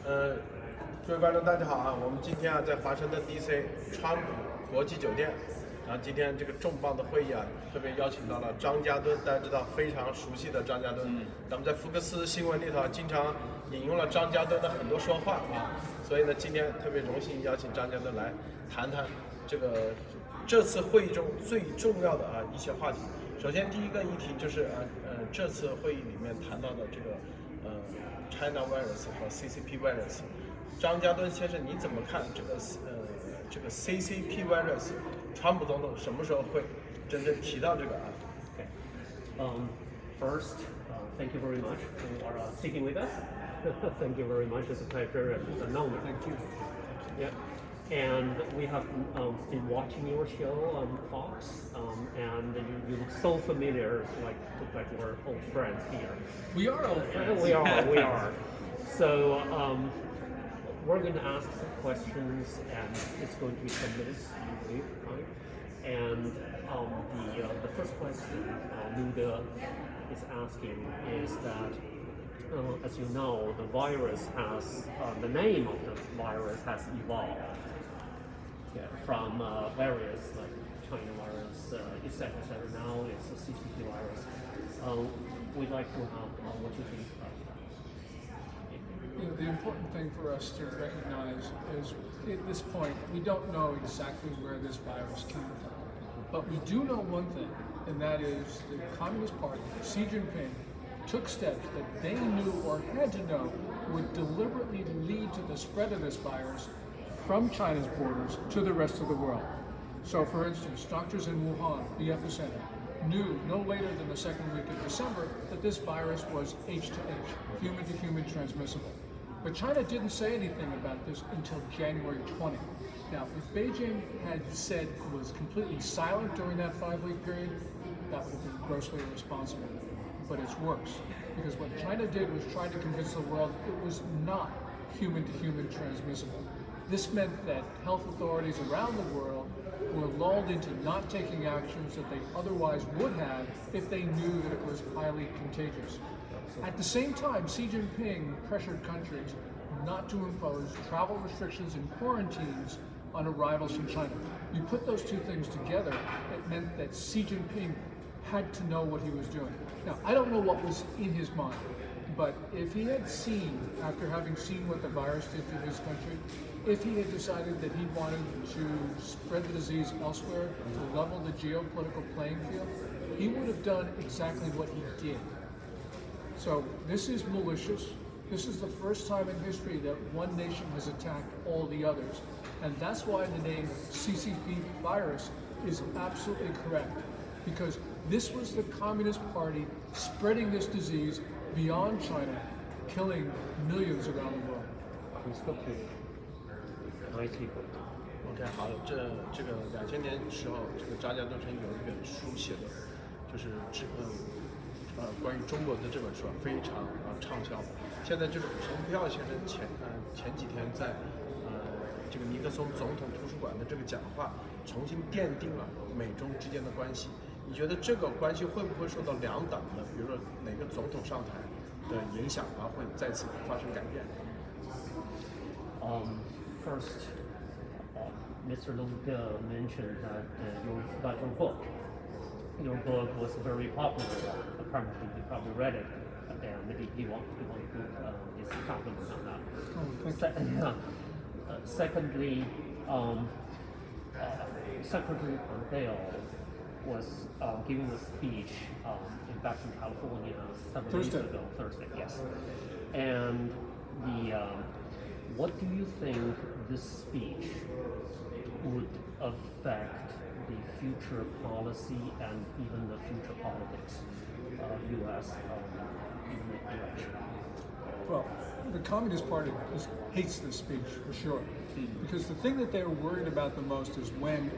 各位观众大家好啊！我们今天在华盛顿 DC 川普国际酒店，然后今天这个重磅的会议特别邀请到了张家敦，大家知道非常熟悉的张家敦。咱们在福克斯新闻里头经常引用了张家敦的很多说话所以呢，今天特别荣幸邀请张家敦来谈谈这次会议中最重要的一些话题。首先第一个议题就是这次会议里面谈到的China virus 和 CCP virus。张家敦先生，你怎么看这个 CCP virus？ 川普总统什么时候会真正提到这个First, thank you very much for sitting with us. Thank you very much. It's a pleasure and an honor. Thank you. Yeah. And we have been watching your show on Fox, and you look so familiar, like we're old friends here. We are old friends. We are. So we're going to ask some questions, and it's going to be 10 minutes usually, right? And the first question Luda is asking is that, as you know, the virus has the name of the virus has evolved from various like China virus, etc. Now it's a CCP virus. We'd like to have what you think about that. The important thing for us to recognize is, at this point, we don't know exactly where this virus came from. But we do know one thing, and that is the Communist Party, Xi Jinping, took steps that they knew or had to know would deliberately lead to the spread of this virus from China's borders to the rest of the world. So, for instance, doctors in Wuhan, the epicenter, knew no later than the second week of December that this virus was H2H, human-to-human transmissible. But China didn't say anything about this until January 20. Now, if Beijing had said was completely silent during that 5-week period, that would have been grossly irresponsible. But it's worse, because what China did was try to convince the world it was not human-to-human transmissible. This meant that health authorities around the world were lulled into not taking actions that they otherwise would have if they knew that it was highly contagious. At the same time, Xi Jinping pressured countries not to impose travel restrictions and quarantines on arrivals from China. You put those two things together, it meant that Xi Jinping had to know what he was doing. Now, I don't know what was in his mind, but if he had seen, after having seen what the virus did to his country, if he had decided that he wanted to spread the disease elsewhere, to level the geopolitical playing field, he would have done exactly what he did. So this is malicious. This is the first time in history that one nation has attacked all the others. And that's why the name CCP virus is absolutely correct, because this was the Communist Party spreading this disease beyond China, killing millions around the world. OK， 好的，这个2000年时候，这个张家敦有一本书写的，就是关于中国的这本书非常畅销。现在这个蓬佩奥先生前几天在这个尼克松总统图书馆的这个讲话，重新奠定了美中之间的关系。你觉得这个关系会不会受到两党的，比如说哪个总统上台的影响会再次发生改变？First, Mr. Luda mentioned that your book was very popular. Apparently, you probably read it, and he want to put his compliment on that. Secondly, Secretary Pompeo was giving a speech back in California 7 days ago, Thursday, yes. And what do you think this speech would affect the future policy and even the future politics of U.S. in the election? Well, the Communist Party hates this speech for sure, because the thing that they're worried about the most is when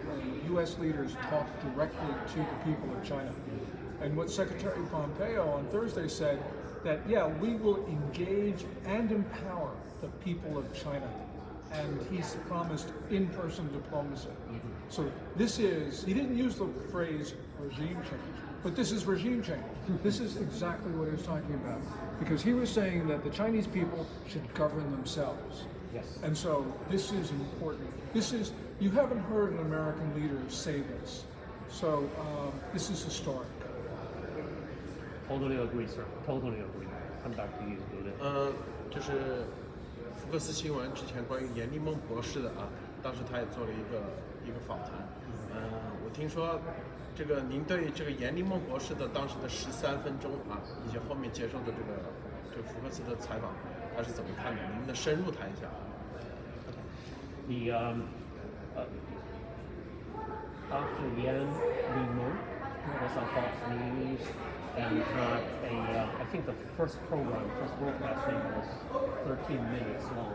U.S. leaders talk directly to the people of China. And what Secretary Pompeo on Thursday said, that yeah, we will engage and empower the people of China. And he's promised in-person diplomacy. So this is, he didn't use the phrase regime change. But this is regime change. This is exactly what he was talking about. Because he was saying that the Chinese people should govern themselves. Yes. And so this is important. You haven't heard an American leader say this. So this is historic. Totally agree, sir. Totally agree. Come back to you, Luda. 就是福克斯新闻之前关于严立梦博士的啊，当时他也做了一个访谈。我听说这个您对这个严立梦博士的当时的13分钟啊，以及后面接受的这个福克斯的采访，他是怎么看的？您能深入谈一下？ Dr. Yan Limon was on Fox News and had I think the first broadcasting was 13 minutes long.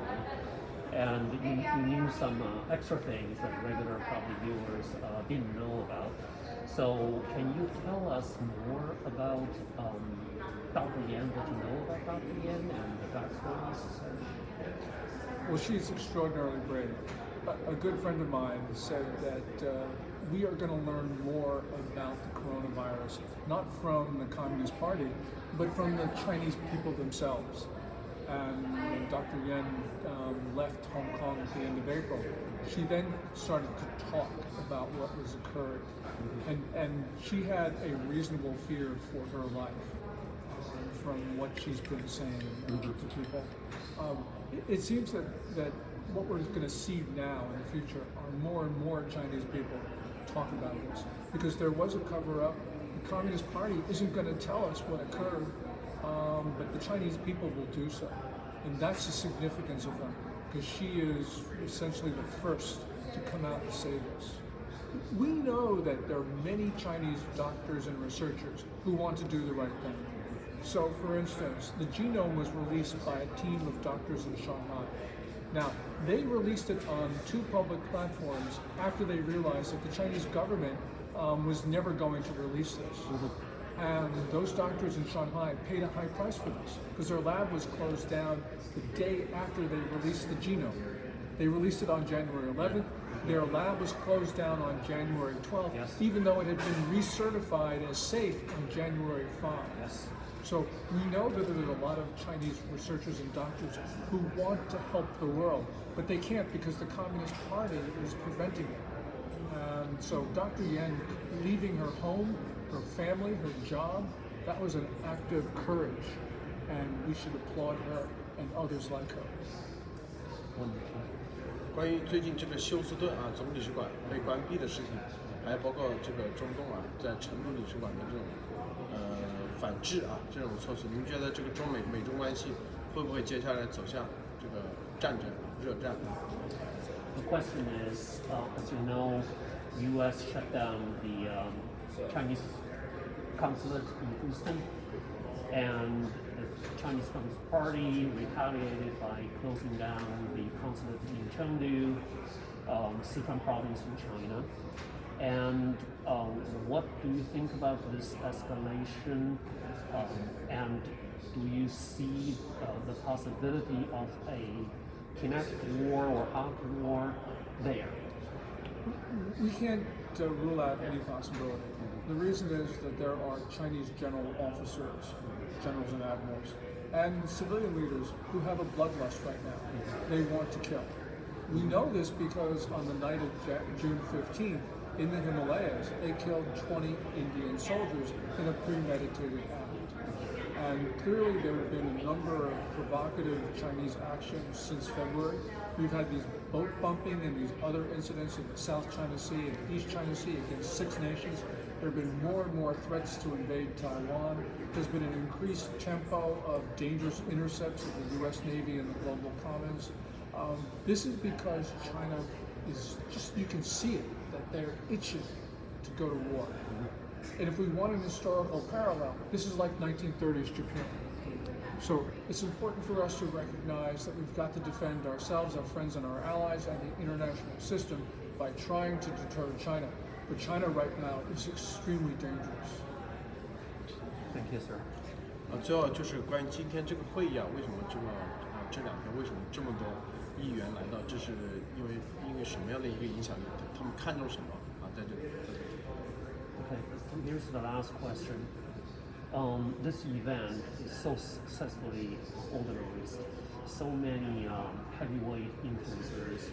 And you knew some extra things that regular probably viewers didn't know about. So can you tell us more about Dr. Yan, what you know about Dr. Yan and the backstory? Well, she's extraordinarily brave. A good friend of mine said that we are going to learn more about the coronavirus, not from the Communist Party, but from the Chinese people themselves. And when Dr. Yan left Hong Kong at the end of April, she then started to talk about what was occurring. And she had a reasonable fear for her life from what she's been saying to people. It seems that what we're going to see now in the future are more and more Chinese people talk about this, because there was a cover-up. The Communist Party isn't going to tell us what occurred, but the Chinese people will do so. And that's the significance of them, because she is essentially the first to come out and say this. We know that there are many Chinese doctors and researchers who want to do the right thing. So, for instance, the genome was released by a team of doctors in Shanghai. Now, they released it on 2 public platforms after they realized that the Chinese government was never going to release this. And those doctors in Shanghai paid a high price for this, because their lab was closed down the day after they released the genome. They released it on January 11th. Their lab was closed down on January 12th, even though it had been recertified as safe on January 5th. Yes. So we know that there are a lot of Chinese researchers and doctors who want to help the world, but they can't because the Communist Party is preventing it. And so Dr. Yan leaving her home, her family, her job, that was an act of courage, and we should applaud her and others like her. 关于最近这个休斯顿啊总领事馆被关闭的事情，还有包括这个中东啊在成都领事馆的这种反制啊这种措施，您觉得这个美中关系会不会接下来走向这个战争热战？ The question is, as you know, U.S. shut down the Chinese consulate in Houston, and the Chinese Communist Party retaliated by closing down the consulate in Chengdu, Sichuan province in China. And what do you think about this escalation? And do you see the possibility of a kinetic war or hot war there? We can't rule out any possibility. The reason is that there are Chinese general officers, generals and admirals, and civilian leaders who have a bloodlust right now. They want to kill. We know this because on the night of June 15th, in the Himalayas, they killed 20 Indian soldiers in a premeditated act. And clearly there have been a number of provocative Chinese actions since February. We've had these boat bumping and these other incidents in the South China Sea and East China Sea against 6 nations. There have been more and more threats to invade Taiwan. There's been an increased tempo of dangerous intercepts of the U.S. Navy in the global commons. This is because China is just, you can see it, that they're itching to go to war. And if we want an historical parallel, this is like 1930s Japan. So it's important for us to recognize that we've got to defend ourselves, our friends and our allies, and the international system by trying to deter China. But China right now is extremely dangerous. Thank you, sir. 最后就是关于今天这个会议啊，为什么这2天为什么这么多议员来到？这是因为什么样的一个影响力？他们看重什么啊？在这里。Okay. here's the last question. This event is so successfully organized. So many heavyweight influencers,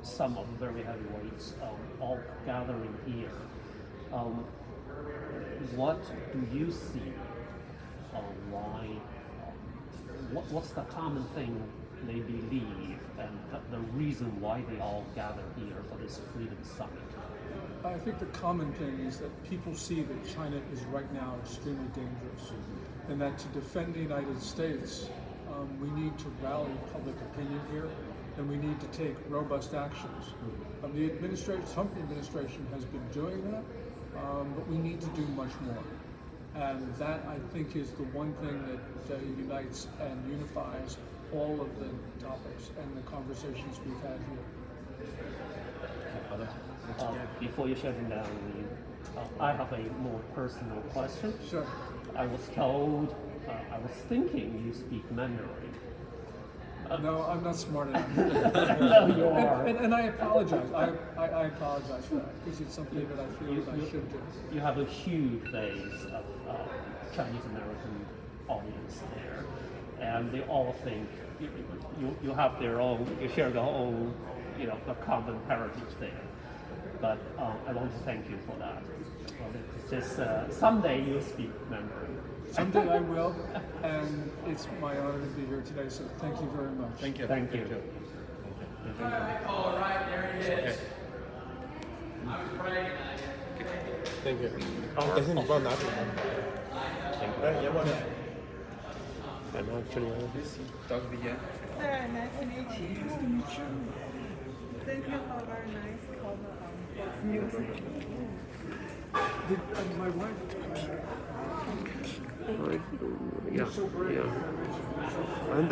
some of the very heavyweights, all gathering here. What do you see? Why? What's the common thing they believe, and the reason why they all gather here for this Freedom Summit? I think the common thing is that people see that China is right now extremely dangerous, and that to defend the United States, we need to rally public opinion here, and we need to take robust actions. The Trump administration has been doing that, but we need to do much more. And that, I think, is the one thing that unites and unifies all of the topics and the conversations we've had here. Before you shut it down, I have a more personal question. Sure. I was told, I was thinking you speak Mandarin. No, I'm not smart enough. No, you are. And I apologize. I apologize for that, because it's something that I feel that I should do. You have a huge base of Chinese American audience there, and they all think you have their own, you share their own, a common heritage there. But I want to thank you for that. It's just someday you'll speak Mandarin. Someday I will, and it's my honor to be here today, so thank you very much. Thank you. Thank you. All right, there he is. I was praying. Thank you. 但是你帮我拿纸吗？来，严博士。然后这里找个鼻烟。 Sir, nice to meet you. Nice to meet you. Thank you for a very nice cover on music. My wife. Yeah, yeah. And